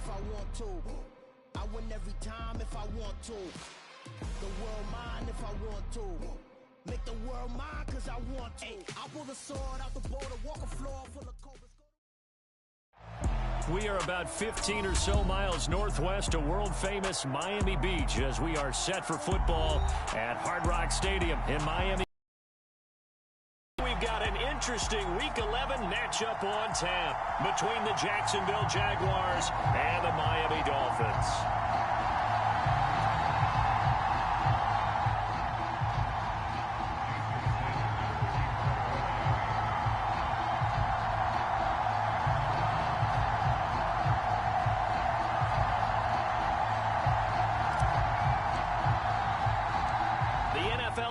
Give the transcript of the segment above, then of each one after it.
if I want to. I win every time if I want to. The world mine if I want to. Make the world mine cause I want to. I'll pull the sword out the border, walk a floor full of cobras. We are about 15 or so miles northwest of world-famous Miami Beach as we are set for football at Hard Rock Stadium in Miami. We've got an interesting Week 11 matchup on tap between the Jacksonville Jaguars and the Miami Dolphins.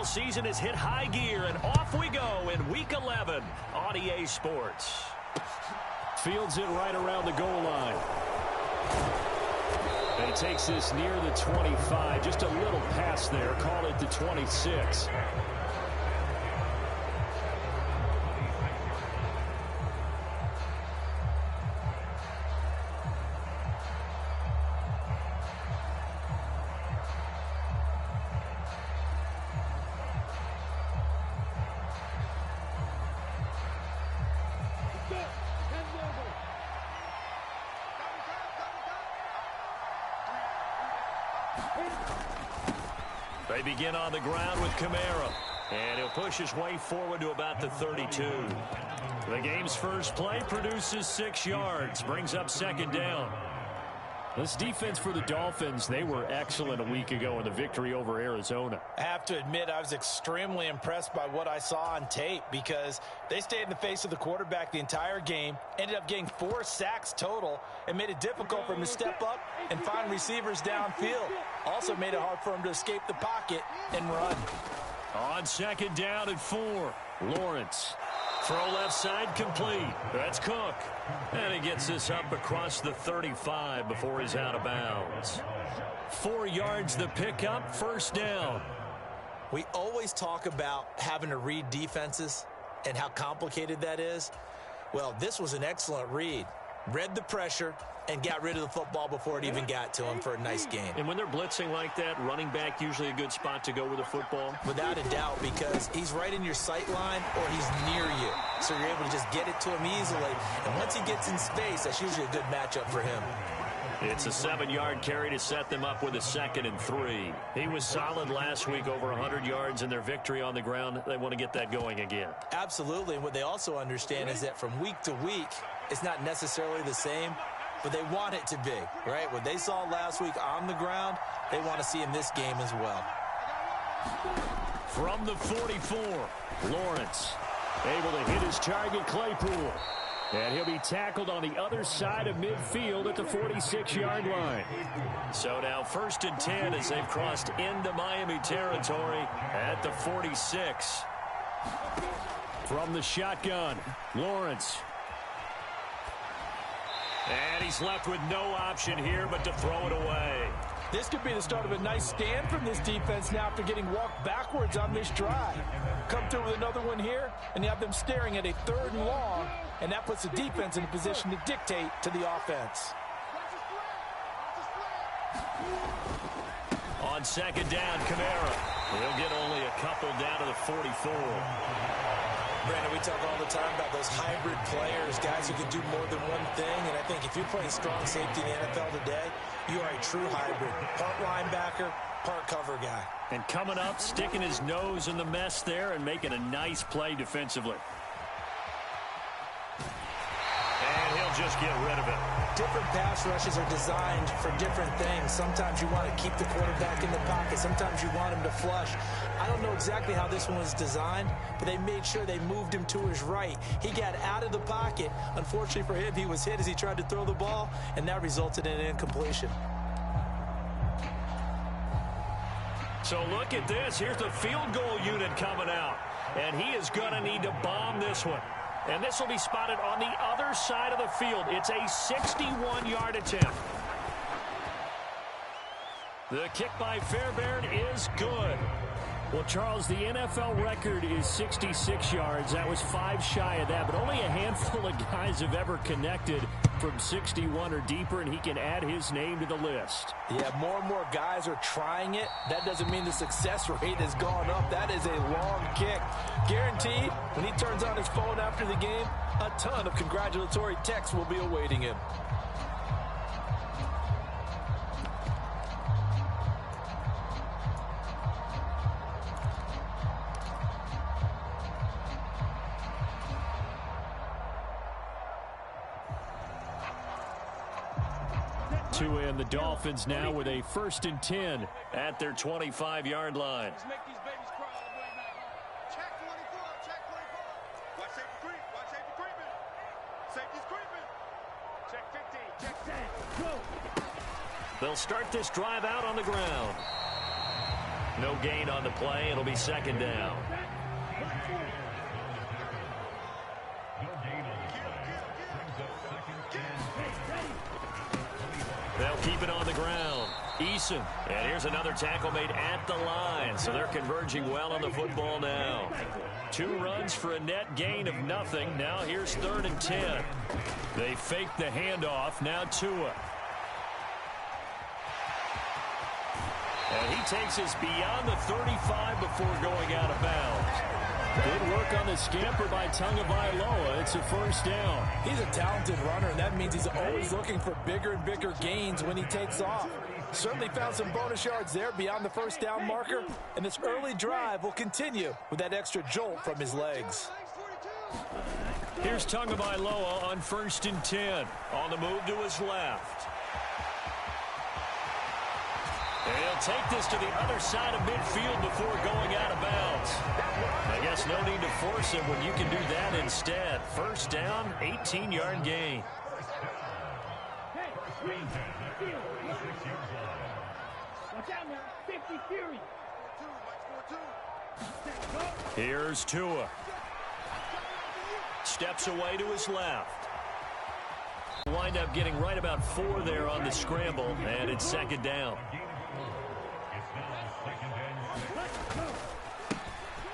Season has hit high gear, and off we go in Week 11 on EA Sports. Fields it right around the goal line. And he takes this near the 25. Just a little pass there. Call it the 26. They begin on the ground with Kamara, and he'll push his way forward to about the 32. The game's first play produces 6 yards, brings up second down. This defense for the Dolphins, they were excellent a week ago in the victory over Arizona. I have to admit, I was extremely impressed by what I saw on tape because they stayed in the face of the quarterback the entire game, ended up getting 4 sacks total, and made it difficult for him to step up and find receivers downfield. Also made it hard for him to escape the pocket and run. On second down and 4, Lawrence. Throw left side complete. That's Cook. And he gets this up across the 35 before he's out of bounds. 4 yards the pickup, first down. We always talk about having to read defenses and how complicated that is. Well, this was an excellent read. Read the pressure and got rid of the football before it even got to him for a nice game. And when they're blitzing like that, running back usually a good spot to go with the football? Without a doubt, because he's right in your sight line or he's near you. So you're able to just get it to him easily. And once he gets in space, that's usually a good matchup for him. It's a 7-yard carry to set them up with a 2nd and 3. He was solid last week, over 100 yards in their victory on the ground. They want to get that going again. Absolutely. And what they also understand is that from week to week, it's not necessarily the same, but they want it to be, right? What they saw last week on the ground, they want to see in this game as well. From the 44, Lawrence able to hit his target, Claypool. And he'll be tackled on the other side of midfield at the 46-yard line. So now 1st and 10 as they've crossed into Miami territory at the 46. From the shotgun, Lawrence. And he's left with no option here but to throw it away. This could be the start of a nice stand from this defense now after getting walked backwards on this drive. Come through with another one here, and you have them staring at a 3rd and long, and that puts the defense in a position to dictate to the offense. On second down, Kamara. He'll get only a couple down to the 44. Brandon, we talk all the time about those hybrid players, guys who can do more than one thing, and I think if you're playing strong safety in the NFL today, you are a true hybrid. Part linebacker, part cover guy. And coming up, sticking his nose in the mess there and making a nice play defensively. And he'll just get rid of it. Different pass rushes are designed for different things. Sometimes you want to keep the quarterback in the pocket. Sometimes you want him to flush. I don't know exactly how this one was designed, but they made sure they moved him to his right. He got out of the pocket. Unfortunately for him, he was hit as he tried to throw the ball, and that resulted in an incompletion. So look at this. Here's the field goal unit coming out, and he is going to need to bomb this one. And this will be spotted on the other side of the field. It's a 61-yard attempt. The kick by Fairbairn is good. Well, Charles, the NFL record is 66 yards. That was 5 shy of that, but only a handful of guys have ever connected from 61 or deeper, and he can add his name to the list. Yeah, more and more guys are trying it. That doesn't mean the success rate has gone up. That is a long kick. Guaranteed, when he turns on his phone after the game, a ton of congratulatory texts will be awaiting him. And the Dolphins now with a 1st and 10 at their 25-yard line. Let's make these babies cry all the way back home. Check 24, check 24. Watch safety creep, watch safety creeping. Safety's creeping. Check 15, check 10, go. They'll start this drive out on the ground. No gain on the play. It'll be 2nd down. They'll keep it on the ground. Eason. And here's another tackle made at the line. So they're converging well on the football now. 2 runs for a net gain of nothing. Now here's 3rd and 10. They fake the handoff. Now Tua. And he takes us beyond the 35 before going out of bounds. Good work on the scamper by Tagovailoa. It's a 1st down. He's a talented runner, and that means he's always looking for bigger and bigger gains when he takes off. Certainly found some bonus yards there beyond the 1st down marker, and this early drive will continue with that extra jolt from his legs. Here's Tagovailoa on 1st and 10. On the move to his left. And he'll take this to the other side of midfield before going out of bounds. I guess no need to force him when you can do that instead. 1st down, 18-yard gain. Here's Tua. Steps away to his left. Wind up getting right about 4 there on the scramble, and it's 2nd down.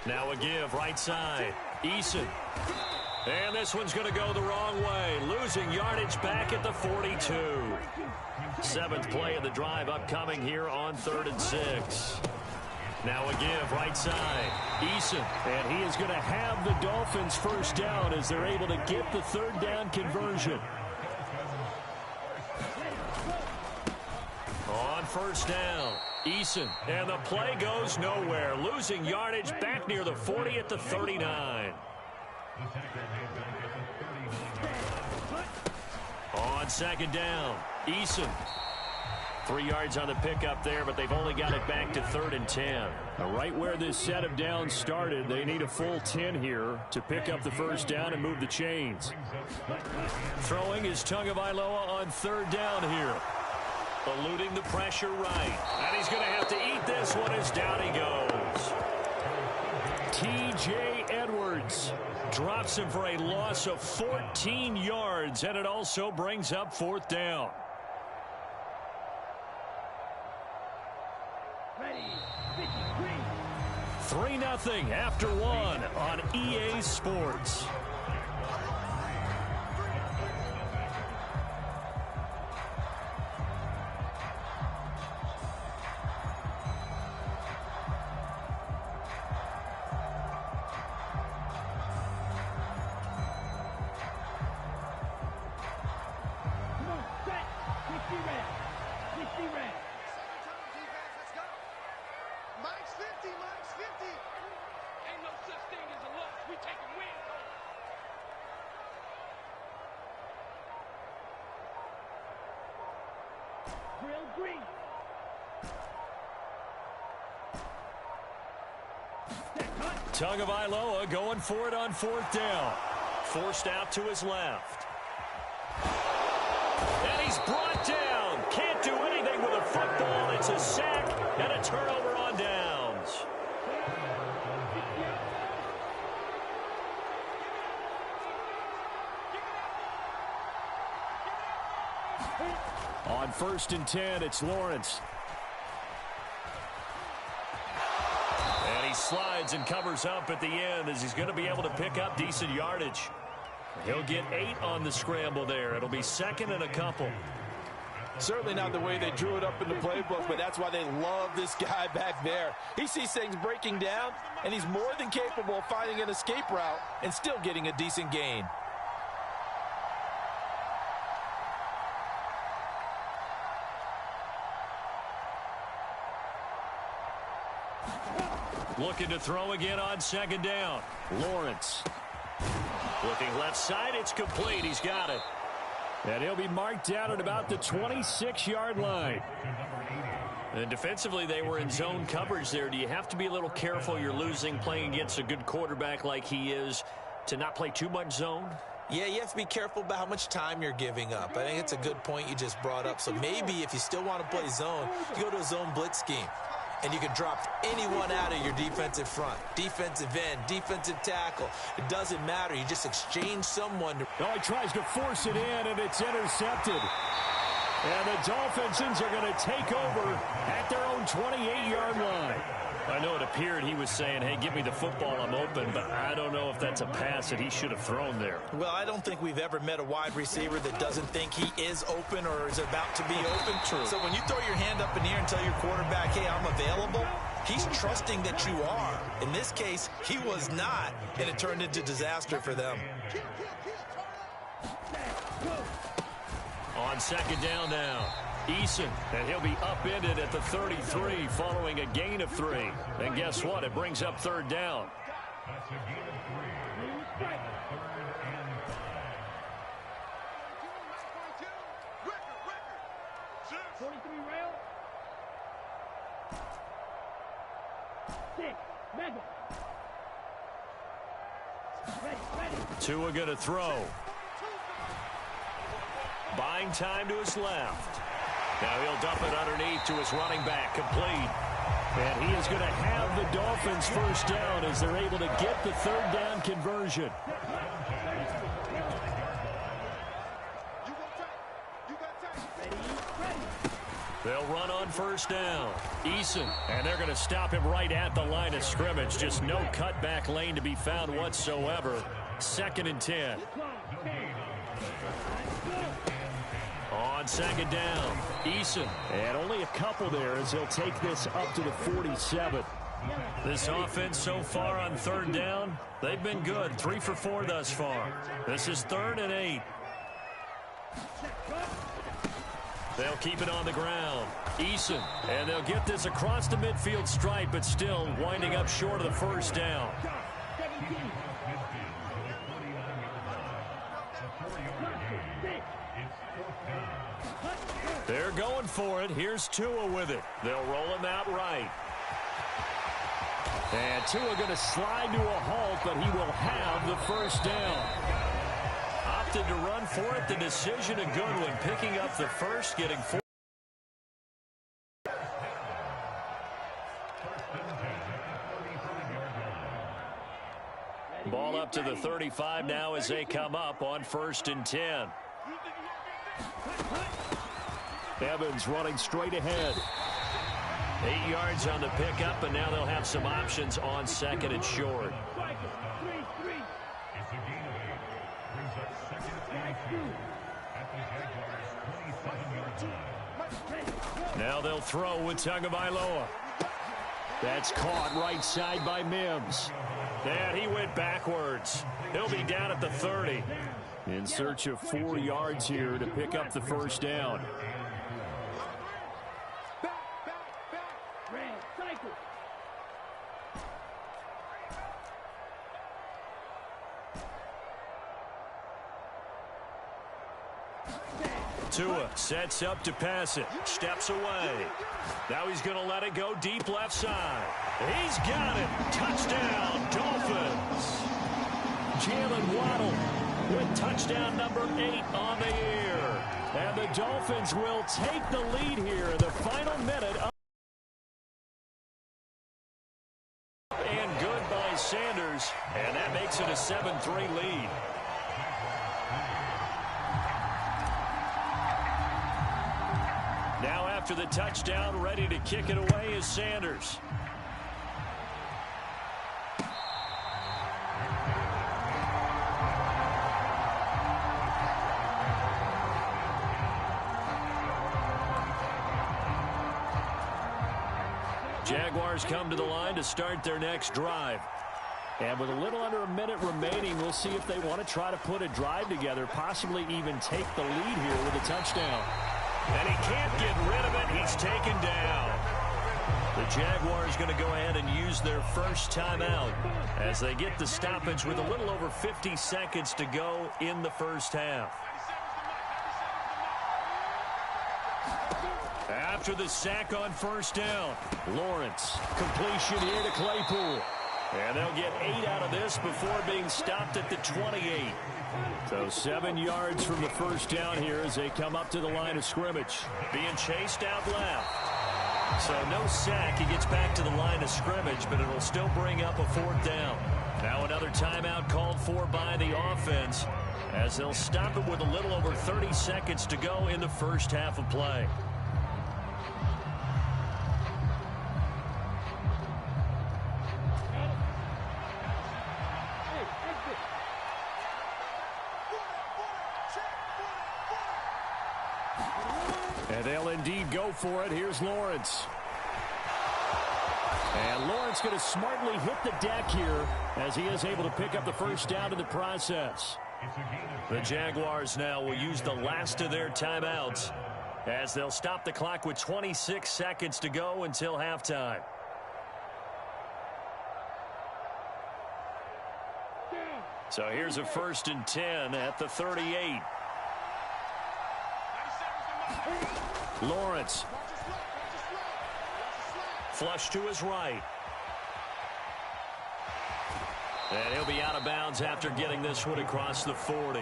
Now a give, right side. Eason. And this one's going to go the wrong way. Losing yardage back at the 42. 7th play of the drive upcoming here on 3rd and 6. Now a give, right side. Eason. And he is going to have the Dolphins 1st down as they're able to get the 3rd down conversion. On 1st down. Eason, and the play goes nowhere. Losing yardage back near the 40 at the 39. On 2nd down, Eason. 3 yards on the pickup there, but they've only got it back to 3rd and 10. Right where this set of downs started, they need a full 10 here to pick up the 1st down and move the chains. Throwing is Tagovailoa on 3rd down here. Eluding the pressure right. And he's going to have to eat this one as down he goes. T.J. Edwards drops him for a loss of 14 yards, and it also brings up 4th down. 3-0 after 1 on EA Sports. Tagovailoa going for it on 4th down. Forced out to his left. And he's brought down. Can't do anything with a football. It's a sack and a turnover on downs. On 1st and 10, it's Lawrence. slides and covers up at the end as he's going to be able to pick up decent yardage. He'll get 8 on the scramble there. It'll be second and a couple. Certainly not the way they drew it up in the playbook, but that's why they love this guy back there. He sees things breaking down, and he's more than capable of finding an escape route and still getting a decent gain. Looking to throw again on second down. Lawrence. Looking left side, it's complete. He's got it. And he'll be marked down at about the 26-yard line. And defensively, they were in zone coverage there. Do you have to be a little careful? You're losing playing against a good quarterback like he is to not play too much zone? Yeah, you have to be careful about how much time you're giving up. I think it's a good point you just brought up. So maybe if you still want to play zone, you go to a zone blitz scheme. And you can drop anyone out of your defensive front. Defensive end, defensive tackle. It doesn't matter. You just exchange someone. Oh, he tries to force it in, and it's intercepted. And the Dolphins are going to take over at their own 28-yard line. I know it appeared he was saying, hey, give me the football, I'm open, but I don't know if that's a pass that he should have thrown there. Well, I don't think we've ever met a wide receiver that doesn't think he is open or is about to be open. True. So when you throw your hand up in the air and tell your quarterback, hey, I'm available, he's trusting that you are. In this case, he was not, and it turned into disaster for them. On second down now, Eason, and he'll be upended at the 33 following a gain of 3. And guess what? It brings up third down. Tua going to throw. Buying time to his left. Now he'll dump it underneath to his running back, complete. And he is going to have the Dolphins first down as they're able to get the third down conversion. They'll run on first down. Eason, and they're going to stop him right at the line of scrimmage. Just no cutback lane to be found whatsoever. Second and 10. On second down, Eason, and only a couple there as he'll take this up to the 47. This offense so far on third down, they've been good. 3 for 4 thus far. This is 3rd and 8. They'll keep it on the ground. Eason, and they'll get this across the midfield stripe, but still winding up short of the first down. They're going for it. Here's Tua with it. They'll roll him out right. And Tua going to slide to a halt, but he will have the first down. Opted to run for it. The decision a good one. Picking up the first, getting 4. Ball up to the 35 now as they come up on 1st and 10. Evans running straight ahead. 8 yards on the pickup, and now they'll have some options on 2nd and short. Now they'll throw with Tagovailoa. That's caught right side by Mims. And he went backwards. He'll be down at the 30. In search of 4 yards here to pick up the first down. Tua sets up to pass it. Steps away. Now he's going to let it go deep left side. He's got it. Touchdown, Dolphins. Jalen Waddle with touchdown number 8 on the year. And the Dolphins will take the lead here in the final minute. And good by Sanders. And that makes it a 7-3 lead. Now after the touchdown, ready to kick it away is Sanders. Jaguars come to the line to start their next drive. And with a little under a minute remaining, we'll see if they want to try to put a drive together, possibly even take the lead here with a touchdown. And he can't get rid of it. He's taken down. The Jaguars going to go ahead and use their first timeout as they get the stoppage with a little over 50 seconds to go in the first half. After the sack on first down, Lawrence, completion here to Claypool. And they'll get 8 out of this before being stopped at the 28. So 7 yards from the first down here as they come up to the line of scrimmage. Being chased out left. So no sack. He gets back to the line of scrimmage, but it'll still bring up a 4th down. Now another timeout called for by the offense as they'll stop it with a little over 30 seconds to go in the first half of play. And they'll indeed go for it. Here's Lawrence. And Lawrence going to smartly hit the deck here as he is able to pick up the first down in the process. The Jaguars now will use the last of their timeouts as they'll stop the clock with 26 seconds to go until halftime. So here's a 1st and 10 at the 38. Lawrence. Flush to his right. And he'll be out of bounds after getting this one across the 40.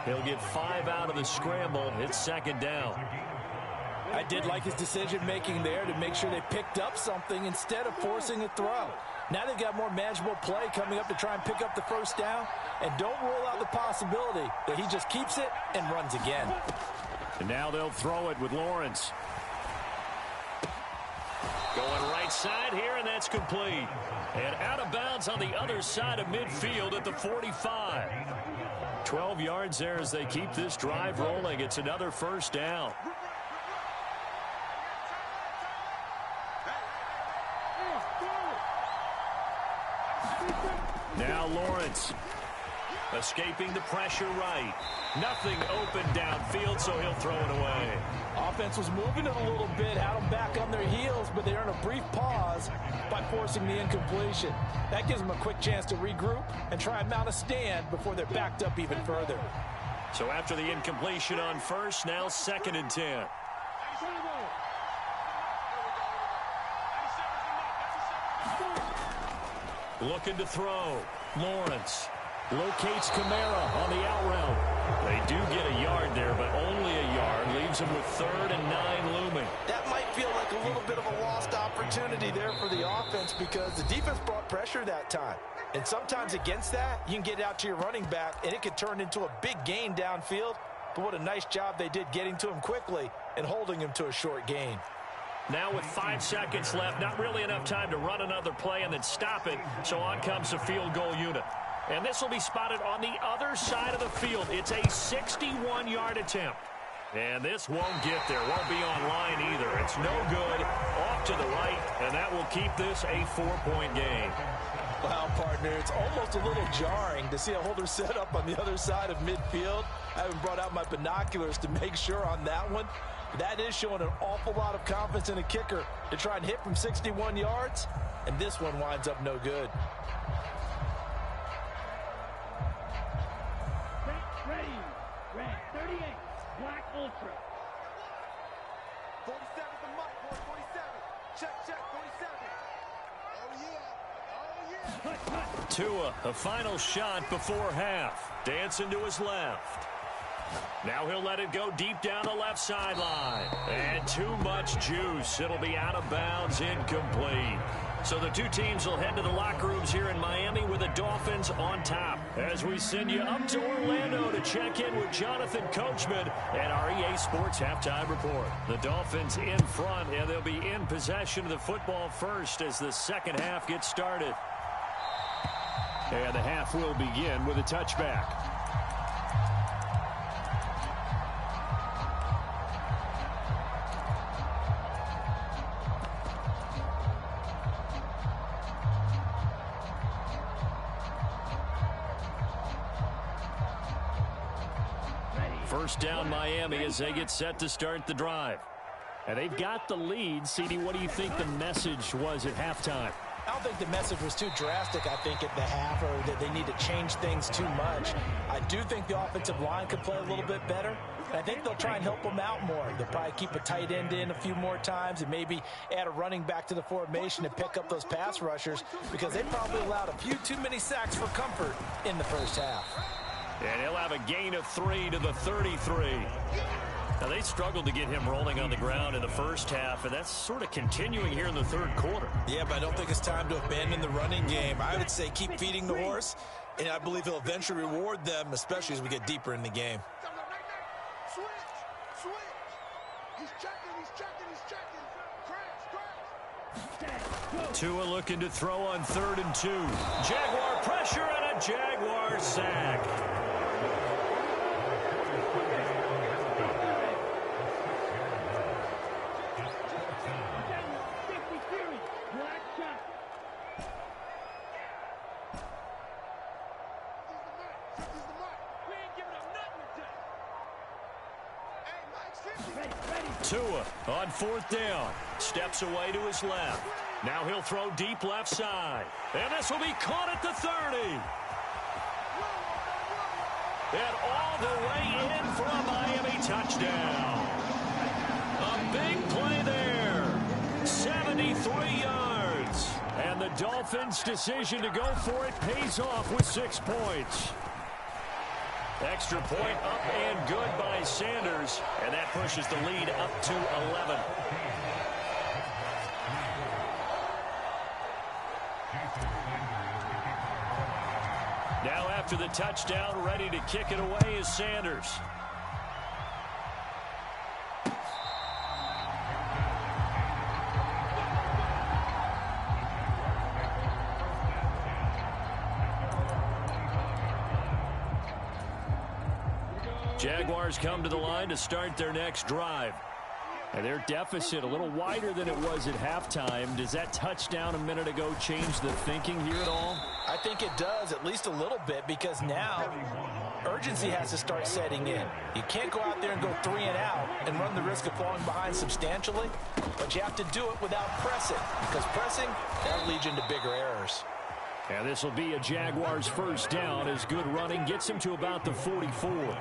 He'll get 5 out of the scramble. It's 2nd down. I did like his decision-making there to make sure they picked up something instead of forcing a throw. Now they've got more manageable play coming up to try and pick up the first down. And don't rule out the possibility that he just keeps it and runs again. And now they'll throw it with Lawrence. Going right side here, and that's complete. And out of bounds on the other side of midfield at the 45. 12 yards there as they keep this drive rolling. It's another first down. Now Lawrence. Escaping the pressure right. Nothing open downfield, so he'll throw it away. Offense was moving it a little bit, had them back on their heels, but they earned a brief pause by forcing the incompletion. That gives them a quick chance to regroup and try and mount a stand before they're backed up even further. So after the incompletion on first, now 2nd and 10. Looking to throw. Lawrence. Locates Kamara on the out route. They do get a yard there, but only a yard. Leaves them with 3rd and 9 looming. That might feel like a little bit of a lost opportunity there for the offense because the defense brought pressure that time. And sometimes against that, you can get out to your running back, and it could turn into a big gain downfield. But what a nice job they did getting to him quickly and holding him to a short gain. Now with 5 seconds left, not really enough time to run another play and then stop it. So on comes the field goal unit. And this will be spotted on the other side of the field. It's a 61-yard attempt. And this won't get there. Won't be on line either. It's no good. Off to the right, and that will keep this a 4-point game. Wow, partner, it's almost a little jarring to see a holder set up on the other side of midfield. I haven't brought out my binoculars to make sure on that one. That is showing an awful lot of confidence in a kicker to try and hit from 61 yards, and this one winds up no good. Ready, red 38, black ultra. 47 the mic, boy, 47. Check, 47. Tua, a final shot before half. Dancing to his left. Now he'll let it go deep down the left sideline. And too much juice. It'll be out of bounds, incomplete. So the two teams will head to the locker rooms here in Miami with the Dolphins on top. As we send you up to Orlando to check in with Jonathan Coachman and our EA Sports Halftime Report. The Dolphins in front, and they'll be in possession of the football first as the second half gets started. And the half will begin with a touchback. First down Miami as they get set to start the drive. And they've got the lead. CD, what do you think the message was at halftime? I don't think the message was too drastic, I think, at the half, or that they need to change things too much. I do think the offensive line could play a little bit better. And I think they'll try and help them out more. They'll probably keep a tight end in a few more times and maybe add a running back to the formation to pick up those pass rushers, because they probably allowed a few too many sacks for comfort in the first half. And he'll have a gain of 3 to the 33. Now, they struggled to get him rolling on the ground in the first half, and that's sort of continuing here in the third quarter. Yeah, but I don't think it's time to abandon the running game. I would say keep feeding the horse, and I believe he'll eventually reward them, especially as we get deeper in the game. Switch. He's checking. Crash. Tua looking to throw on 3rd and 2. Jaguar pressure and a Jaguar sack. Tua on 4th down. Steps away to his left. Now he'll throw deep left side. And this will be caught at the 30. And all the way in for a Miami touchdown. A big play there. 73 yards. And the Dolphins' decision to go for it pays off with 6 points. Extra point up and good by Sanders, and that pushes the lead up to 11. Now after the touchdown, ready to kick it away is Sanders. Jaguars come to the line to start their next drive. And their deficit a little wider than it was at halftime. Does that touchdown a minute ago change the thinking here at all? I think it does, at least a little bit, because now urgency has to start setting in. You can't go out there and go 3 and out and run the risk of falling behind substantially, but you have to do it without pressing, because pressing, that leads you into bigger errors. And this will be a Jaguars first down as good running gets him to about the 44.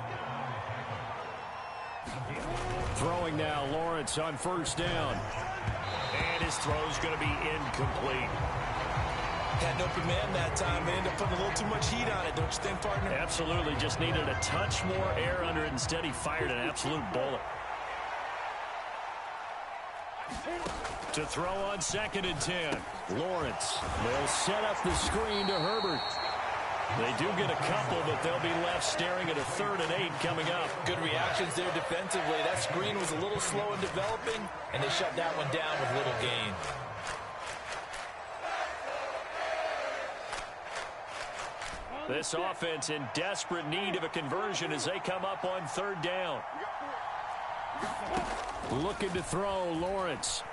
Throwing now, Lawrence on first down. And his throw's going to be incomplete. Had an open man that time. They ended up putting a little too much heat on it, don't you think, partner? Absolutely. Just needed a touch more air under it. Instead, he fired an absolute bullet. To throw on 2nd and 10. Lawrence. They'll set up the screen to Herbert. They do get a couple, but they'll be left staring at a 3rd and 8 coming up. Good reactions there defensively. That screen was a little slow in developing, and they shut that one down with little gain. This offense in desperate need of a conversion as they come up on 3rd down. Looking to throw, Lawrence.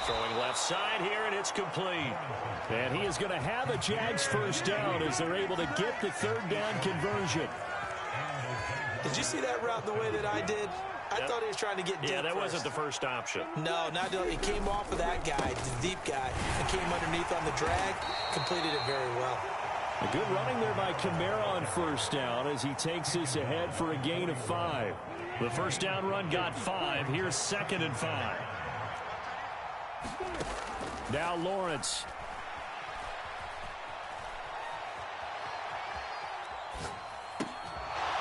Throwing left side here, and it's complete. And he is going to have a Jags first down as they're able to get the 3rd down conversion. Did you see that route the way that I did? I thought he was trying to get deep. Yeah, that first. wasn't the first option. No, not it came off of that guy, the deep guy, and came underneath on the drag, completed it very well. A good running there by Kamara on first down as he takes this ahead for a gain of 5. The first down run got 5. Here's 2nd and 5. Now Lawrence.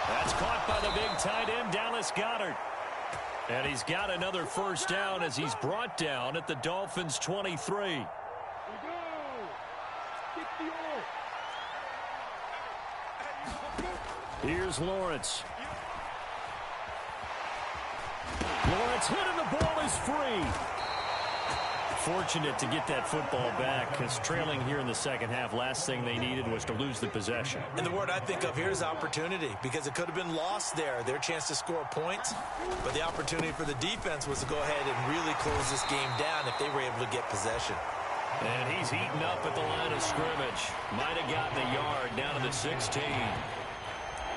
That's caught by the big tight end, Dallas Goedert. And he's got another first down as he's brought down at the Dolphins' 23. Here's Lawrence. Lawrence hit and the ball is free. Fortunate to get that football back because trailing here in the second half, last thing they needed was to lose the possession. And the word I think of here is opportunity, because it could have been lost there, their chance to score points. But the opportunity for the defense was to go ahead and really close this game down if they were able to get possession. And he's eaten up at the line of scrimmage. Might have gotten a yard down to the 16.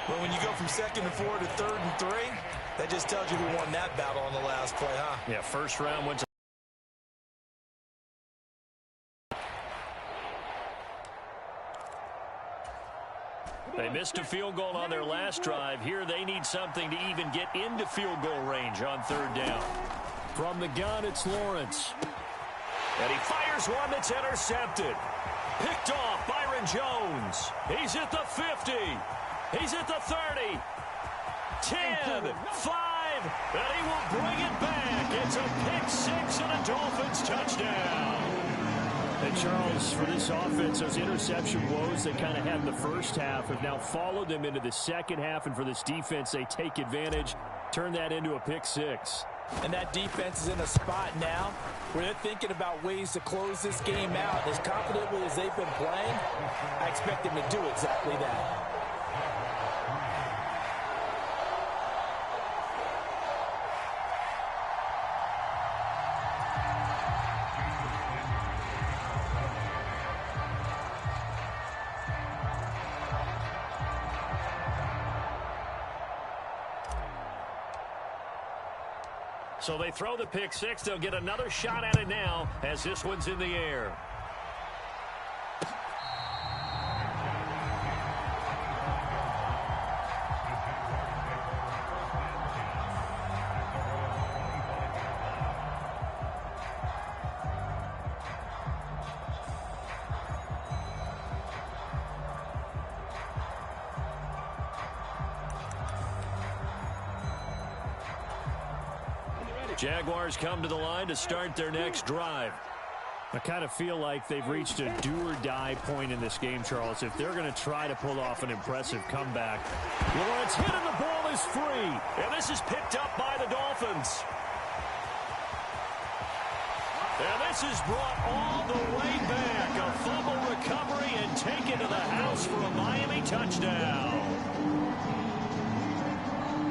Well, when you go from 2nd and 4 to 3rd and 3, that just tells you who won that battle on the last play, huh? Yeah, first round went to... They missed a field goal on their last drive. Here they need something to even get into field goal range on 3rd down. From the gun, it's Lawrence. And he fires one that's intercepted. Picked off Byron Jones. He's at the 50. He's at the 30. 10, 5, and he will bring it back. It's a pick 6 and a Dolphins touchdown. And Charles, for this offense, those interception woes they kind of had in the first half have now followed them into the second half. And for this defense, they take advantage, turn that into a pick 6. And that defense is in a spot now where they're thinking about ways to close this game out. As confidently as they've been playing, I expect them to do exactly that. So they throw the pick 6. They'll get another shot at it now as this one's in the air. Jaguars come to the line to start their next drive. I kind of feel like they've reached a do-or-die point in this game, Charles. If they're going to try to pull off an impressive comeback. Lawrence hit and the ball is free. And this is picked up by the Dolphins. And this is brought all the way back. A fumble recovery and taken to the house for a Miami touchdown.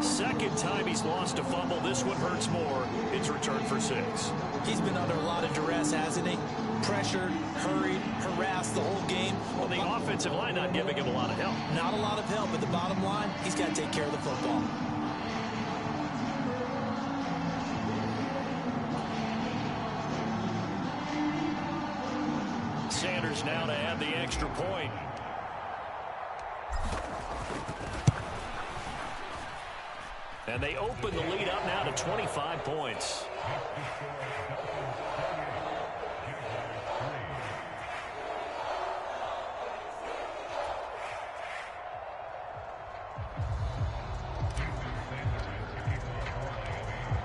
Second time he's lost a fumble. This one hurts more. It's returned for 6. He's been under a lot of duress, hasn't he? Pressured, hurried, harassed the whole game. Well, the offensive line not giving him a lot of help. Not a lot of help, but the bottom line, he's got to take care of the football. Sanders now to add the extra point. And they open the lead up now to 25 points.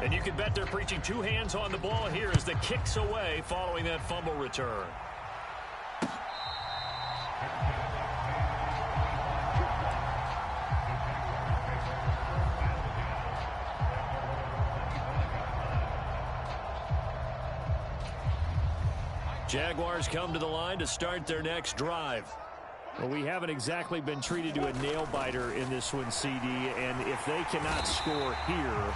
And you can bet they're preaching 2 hands on the ball here as the kick's away following that fumble return. Jaguars come to the line to start their next drive. Well, we haven't exactly been treated to a nail-biter in this one, CD, and if they cannot score here,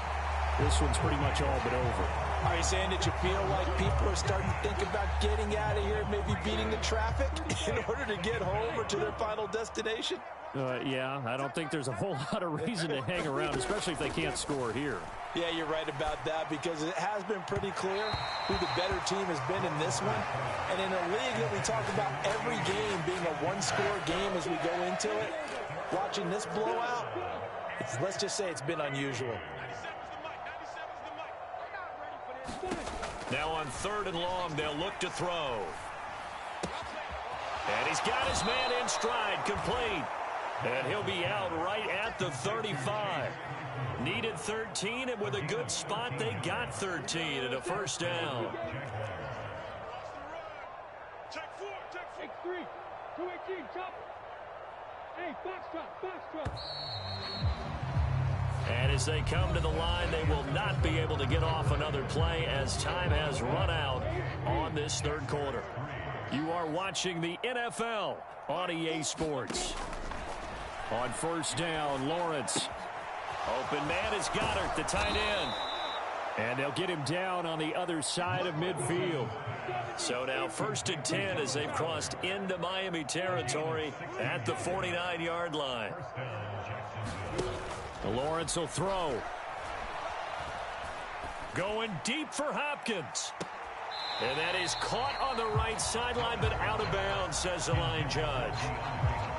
this one's pretty much all but over. Are you saying that you feel like people are starting to think about getting out of here, maybe beating the traffic in order to get home or to their final destination? Yeah, I don't think there's a whole lot of reason to hang around, especially if they can't score here. Yeah, you're right about that because it has been pretty clear who the better team has been in this one. And in a league that we talk about every game being a one-score game as we go into it, watching this blowout, let's just say it's been unusual. Now on 3rd and long, they'll look to throw. And he's got his man in stride, complete. And he'll be out right at the 35. Needed 13, and with a good spot, they got 13 and a first down. Check 4, check 4. Take 3, 218, chop. Hey, foxtrot. And as they come to the line, they will not be able to get off another play as time has run out on this 3rd quarter. You are watching the NFL on EA Sports. On 1st down, Lawrence. Open man is Goddard, the tight end. And they'll get him down on the other side of midfield. So now 1st and 10 as they've crossed into Miami territory at the 49-yard line. Lawrence will throw. Going deep for Hopkins. And that is caught on the right sideline, but out of bounds, says the line judge.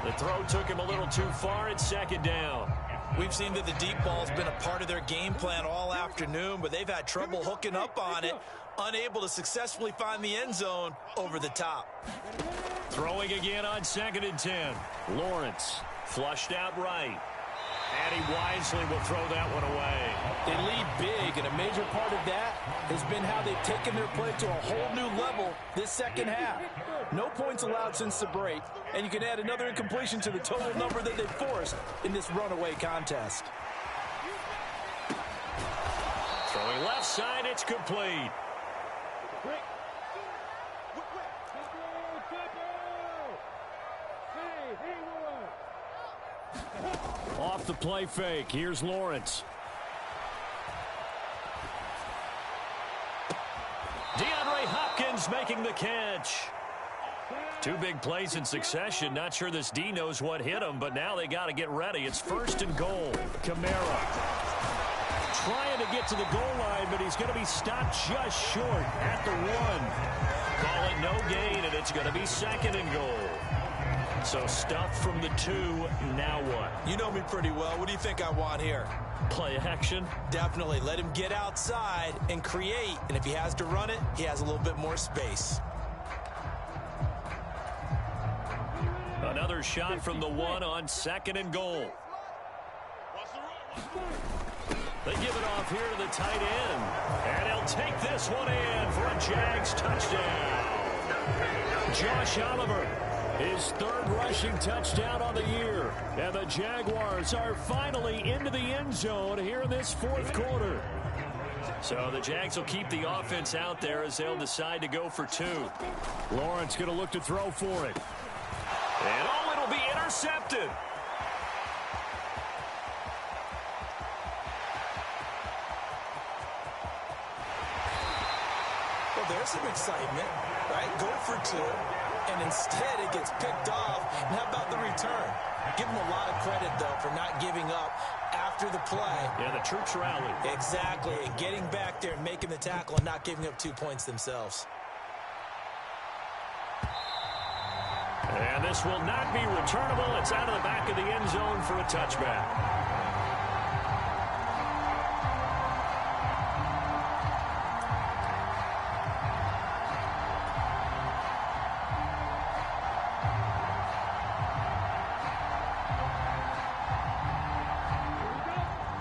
The throw took him a little too far. It's 2nd down. We've seen that the deep ball's been a part of their game plan all afternoon, but they've had trouble hooking up on it, unable to successfully find the end zone over the top. Throwing again on 2nd and 10. Lawrence flushed out right. And he wisely will throw that one away. They lead big, and a major part of that has been how they've taken their play to a whole new level this second half. No points allowed since the break, and you can add another incompletion to the total number that they've forced in this runaway contest. Throwing left side, it's complete. Off the play fake. Here's Lawrence. DeAndre Hopkins making the catch. 2 big plays in succession. Not sure this D knows what hit him, but now they got to get ready. It's 1st and goal. Kamara trying to get to the goal line, but he's going to be stopped just short at the 1. Call it no gain, and it's going to be 2nd and goal. So stuff from the 2. Now what? You know me pretty well. What do you think I want here? Play action? Definitely. Let him get outside and create. And if he has to run it, he has a little bit more space. Another shot from the 1 on 2nd and goal. They give it off here to the tight end. And he'll take this one in for a Jags touchdown. Josh Oliver. His 3rd rushing touchdown on the year. And the Jaguars are finally into the end zone here in this 4th quarter. So the Jags will keep the offense out there as they'll decide to go for 2. Lawrence going to look to throw for it. And oh, it'll be intercepted. Well, there's some excitement, right? Go for 2. And instead it gets picked off. And how about the return? Give them a lot of credit, though, for not giving up after the play. Yeah, the troops rallied. Exactly. And getting back there and making the tackle and not giving up 2 points themselves. And this will not be returnable. It's out of the back of the end zone for a touchback.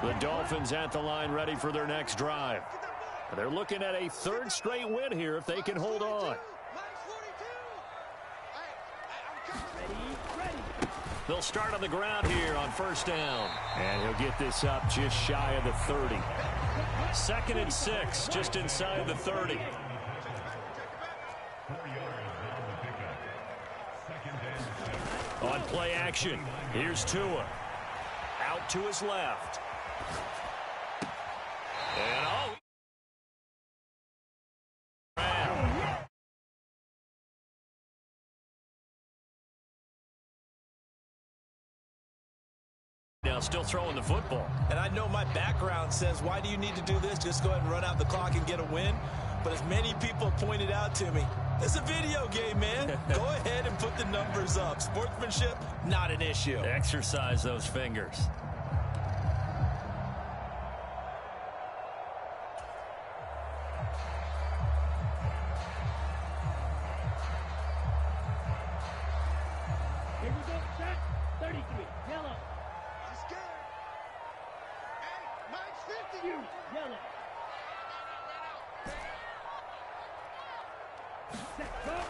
The Dolphins at the line ready for their next drive. They're looking at a 3rd straight win here if they can hold on. They'll start on the ground here on 1st down. And he'll get this up just shy of the 30. 2nd and 6, just inside the 30. On play action, here's Tua. Out to his left. And oh. Now still throwing the football. And I know my background says, why do you need to do this? Just go ahead and run out the clock and get a win. But as many people pointed out to me, it's a video game, man. Go ahead and put the numbers up. Sportsmanship, not an issue. Exercise those fingers. Here we go, set. 33, yellow. He's scared. Hey, mine's 50. You, yellow.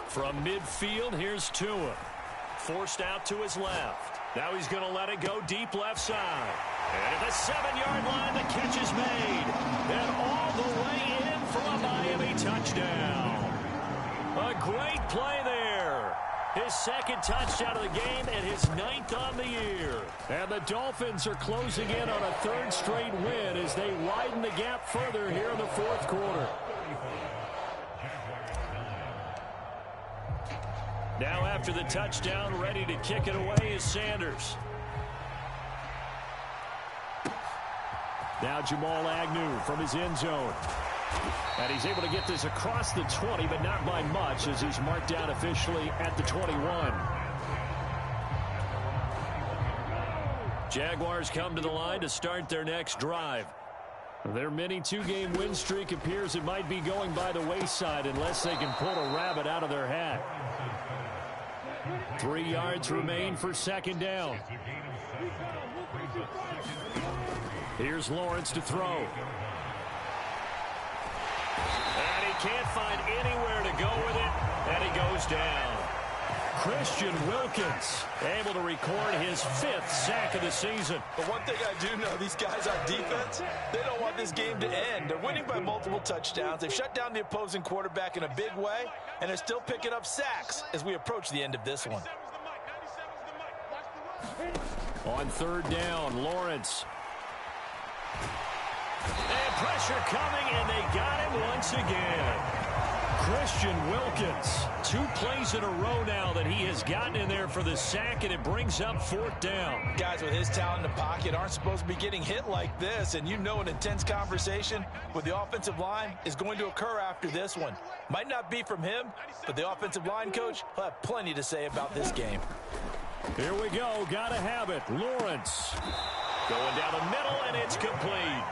From midfield, here's Tua. Forced out to his left. Now he's going to let it go deep left side. And at the 7-yard line, the catch is made. And all the way in for a Miami touchdown. A great play there. His second touchdown of the game and his 9th on the year. And the Dolphins are closing in on a 3rd straight win as they widen the gap further here in the 4th quarter. Now after the touchdown, ready to kick it away is Sanders. Now Jamal Agnew from his end zone. And he's able to get this across the 20, but not by much as he's marked down officially at the 21. Jaguars come to the line to start their next drive. Their mini 2-game win streak appears it might be going by the wayside unless they can pull a rabbit out of their hat. 3 yards remain for 2nd down. Here's Lawrence to throw. And he can't find anywhere to go with it, and he goes down. Christian Wilkins able to record his 5th sack of the season. But one thing I do know, these guys on defense, they don't want this game to end. They're winning by multiple touchdowns. They've shut down the opposing quarterback in a big way, and they're still picking up sacks as we approach the end of this one. On 3rd down, Lawrence. And pressure coming, and they got him once again. Christian Wilkins, 2 plays in a row now that he has gotten in there for the sack, and it brings up 4th down. Guys with his talent in the pocket aren't supposed to be getting hit like this, and you know an intense conversation with the offensive line is going to occur after this one. Might not be from him, but the offensive line coach will have plenty to say about this game. Here we go. Got to have it. Lawrence going down the middle, and it's complete.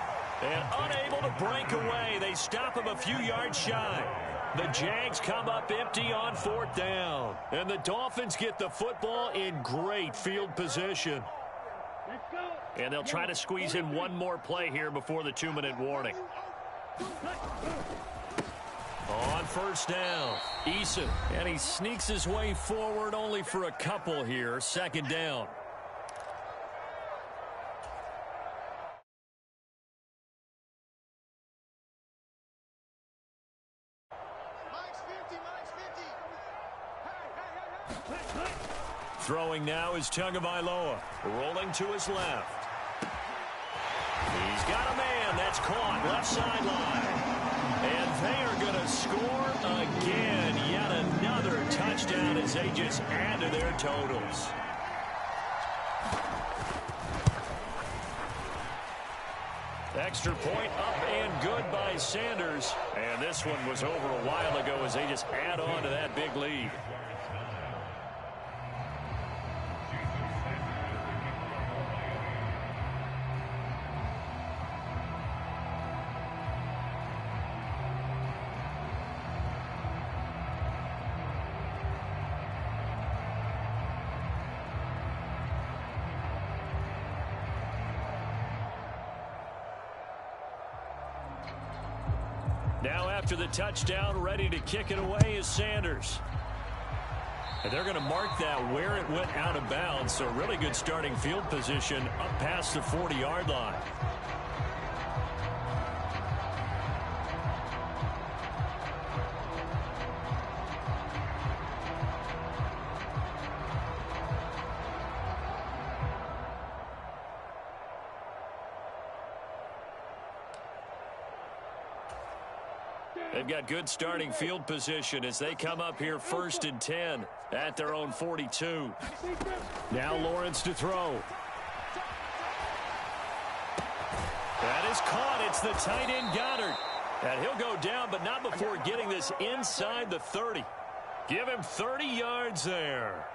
And unable to break away. They stop him a few yards shy. The Jags come up empty on 4th down. And the Dolphins get the football in great field position. And they'll try to squeeze in one more play here before the 2-minute warning. On 1st down, Eason. And he sneaks his way forward only for a couple here. 2nd down. Throwing now is Tagovailoa. Rolling to his left. He's got a man that's caught left sideline. And they are going to score again. Yet another touchdown as they just add to their totals. Extra point up and good by Sanders. And this one was over a while ago as they just add on to that big lead. Now after the touchdown, ready to kick it away is Sanders. And they're going to mark that where it went out of bounds. So really good starting field position up past the 40-yard line. They've got good starting field position as they come up here 1st and 10 at their own 42. Now Lawrence to throw. That is caught. It's the tight end Goddard. And he'll go down, but not before getting this inside the 30. Give him 30 yards there.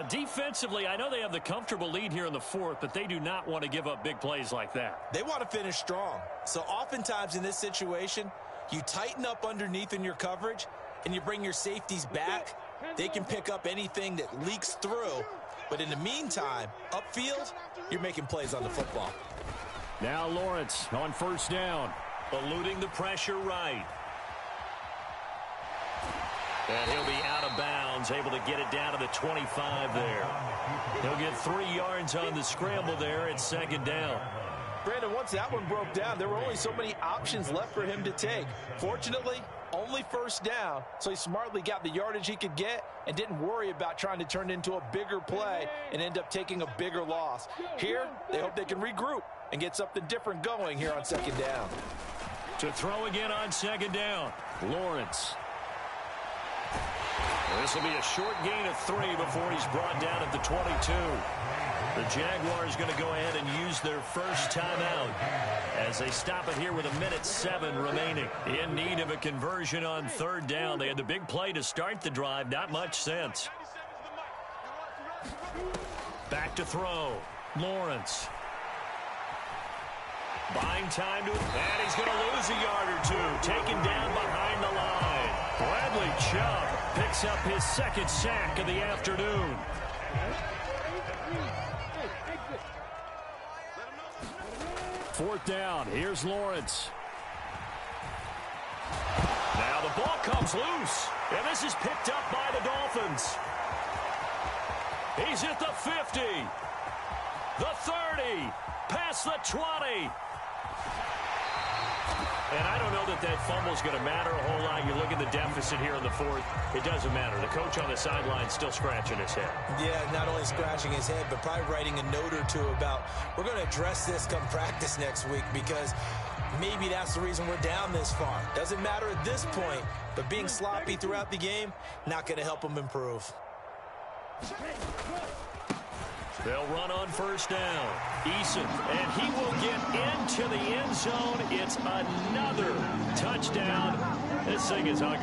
Defensively, I know they have the comfortable lead here in the 4th, but they do not want to give up big plays like that. They want to finish strong. So oftentimes in this situation, you tighten up underneath in your coverage, and you bring your safeties back. They can pick up anything that leaks through. But in the meantime, upfield, you're making plays on the football. Now Lawrence on 1st down, eluding the pressure right. And he'll be out of bounds, able to get it down to the 25 there. He'll get 3 yards on the scramble there at 2nd down. Brandon, once that one broke down, there were only so many options left for him to take. Fortunately, Only first down, so he smartly got the yardage he could get and didn't worry about trying to turn it into a bigger play and end up taking a bigger loss. Here, they hope they can regroup and get something different going here on second down. To throw again on second down, Lawrence. This will be a short gain of 3 before he's brought down at the 22. The Jaguars going to go ahead and use their first timeout as they stop it here with 1:07 remaining. In need of a conversion on third down. They had the big play to start the drive. Not much sense. Back to throw. Lawrence. Buying time to, and he's going to lose a yard or two. Taken down behind the line. Bradley Chubb picks up his second sack of the afternoon. Fourth down. Here's Lawrence. Now the ball comes loose. And this is picked up by the Dolphins. He's at the 50. The 30. Past the 20. And I don't know that that fumble is going to matter a whole lot. You look at the deficit here in the fourth. It doesn't matter. The coach on the sideline still scratching his head. Yeah, not only scratching his head, but probably writing a note or two about we're going to address this come practice next week because maybe that's the reason we're down this far. Doesn't matter at this point, but being sloppy throughout the game, not going to help him improve. They'll run on first down. Eason, and he will get into the end zone. It's another touchdown. This thing is ugly.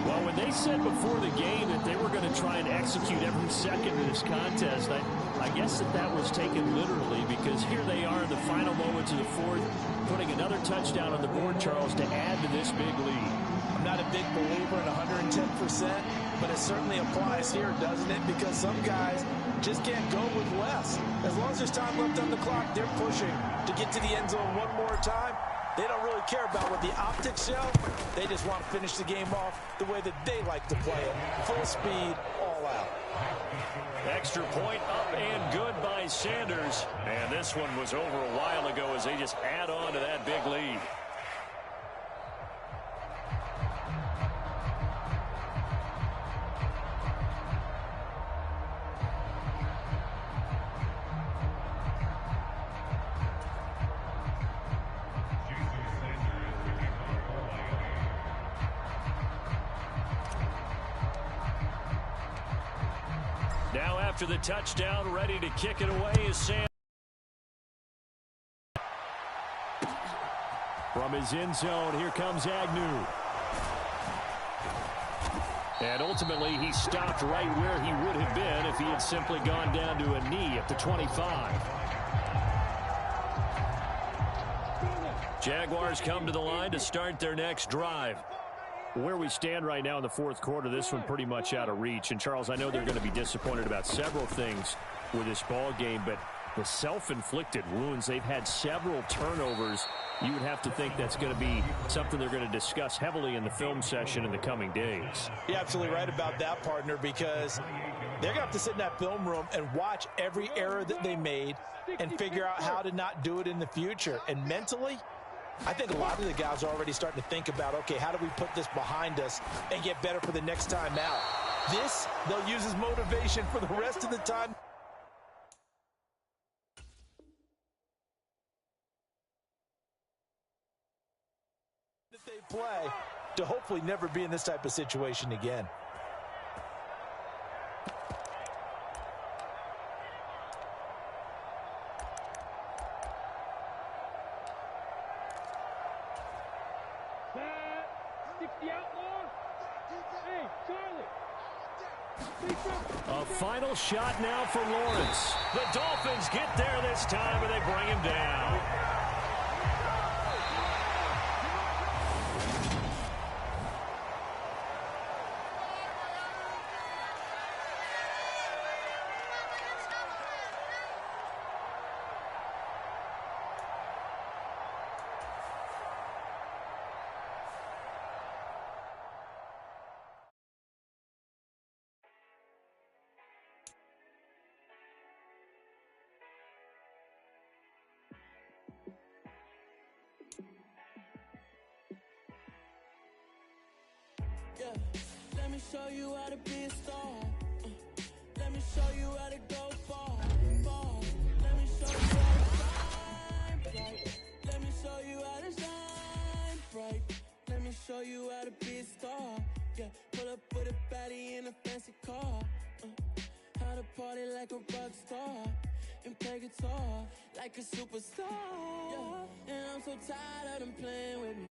Well, when they said before the game that they were going to try and execute every second of this contest, I guess that was taken literally because here they are in the final moments of the fourth, putting another touchdown on the board, Charles, to add to this big lead. I'm not a big believer in 110%, but it certainly applies here, doesn't it? Because some guys just can't go with less. As long as there's time left on the clock, they're pushing to get to the end zone one more time. They don't really care about what the optics show. They just want to finish the game off the way that they like to play it. Full speed, all out. Extra point up and good by Sanders. And this one was over a while ago as they just add on to that big lead. Now after the touchdown, ready to kick it away is Sam. From his end zone, here comes Agnew. And ultimately, he stopped right where he would have been if he had simply gone down to a knee at the 25. Jaguars come to the line to start their next drive. Where we stand right now in the fourth quarter, this one pretty much out of reach. And, Charles, I know they're going to be disappointed about several things with this ball game, but the self-inflicted wounds, they've had several turnovers. You would have to think that's going to be something they're going to discuss heavily in the film session in the coming days. You're absolutely right about that, partner, because they're going to have to sit in that film room and watch every error that they made and figure out how to not do it in the future. And mentally, I think a lot of the guys are already starting to think about, okay, how do we put this behind us and get better for the next time out? This, they'll use as motivation for the rest of the time. That they play to hopefully never be in this type of situation again. A final shot now for Lawrence. The Dolphins get there this time, and they bring him down. me show you how to be a star. Let me show you how to go far, far. Let me show you how to shine bright. Let me show you how to shine bright. Let me show you how to be a star. Yeah, pull up with a baddie in a fancy car. How to party like a rock star and play guitar like a superstar. Yeah, and I'm so tired of them playing with me.